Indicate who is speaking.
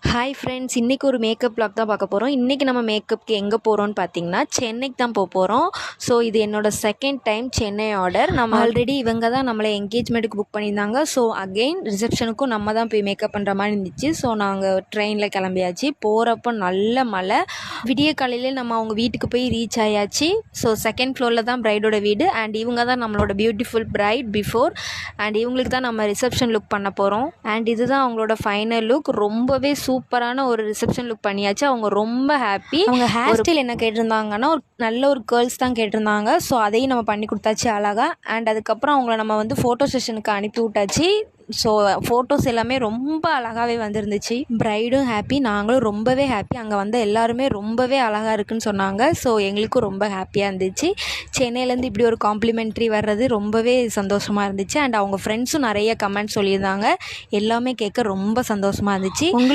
Speaker 1: Hi friends, இன்றைக்கி ஒரு makeup vlog தான் பார்க்க போகிறோம். இன்றைக்கி நம்ம மேக்கப்புக்கு எங்கே போகிறோம்னு பார்த்தீங்கன்னா சென்னைக்கு தான் போகிறோம். ஸோ இது என்னோடய செகண்ட் டைம் சென்னை ஆர்டர். நம்ம ஆல்ரெடி இவங்க தான் நம்மளை என்கேஜ்மெண்ட்டுக்கு புக் பண்ணியிருந்தாங்க. ஸோ அகெயின் ரிசப்ஷனுக்கும் நம்ம தான் போய் மேக்கப் பண்ணுற மாதிரி இருந்துச்சு. ஸோ நாங்கள் ட்ரெயினில் கிளம்பியாச்சு. போகிறப்போ நல்ல மழை. விடிய காலையிலே நம்ம அவங்க வீட்டுக்கு போய் ரீச் ஆயாச்சு. ஸோ செகண்ட் ஃப்ளோரில் தான் ப்ரைடோட வீடு. அண்ட் இவங்க தான் நம்மளோட பியூட்டிஃபுல் பிரைட் பிஃபோர். அண்ட் இவங்களுக்கு தான் நம்ம ரிசப்ஷன் லுக் பண்ண போகிறோம். அண்ட் இதுதான் அவங்களோட ஃபைனல் லுக். ரொம்பவே சூப்பரான ஒரு ரிசப்ஷன் லுக் பண்ணியாச்சு. அவங்க ரொம்ப ஹாப்பி. அவங்க ஹேர் ஸ்டைல் என்ன கேட்டிருந்தாங்கன்னா நல்ல ஒரு கேர்ள்ஸ் தான் கேட்டிருந்தாங்க. ஸோ அதையும் நம்ம பண்ணி கொடுத்தாச்சு அழகாக. அண்ட் அதுக்கப்புறம் அவங்கள நம்ம வந்து ஃபோட்டோ செஷனுக்கு அனுப்பி விட்டாச்சு. ஸோ ஃபோட்டோஸ் எல்லாமே ரொம்ப அழகாகவே வந்துருந்துச்சு. ப்ரைடும் ஹாப்பி, நாங்களும் ரொம்பவே ஹாப்பி. அங்கே வந்து எல்லாருமே ரொம்பவே அழகாக இருக்குன்னு சொன்னாங்க. ஸோ எங்களுக்கும் ரொம்ப ஹாப்பியாக இருந்துச்சு. சென்னையிலேருந்து இப்படி ஒரு காம்ப்ளிமெண்ட்ரி வர்றது ரொம்பவே சந்தோஷமாக இருந்துச்சு. அண்ட் அவங்க ஃப்ரெண்ட்ஸும் நிறைய கமெண்ட் சொல்லியிருந்தாங்க. எல்லாமே கேட்க ரொம்ப சந்தோஷமாக இருந்துச்சு.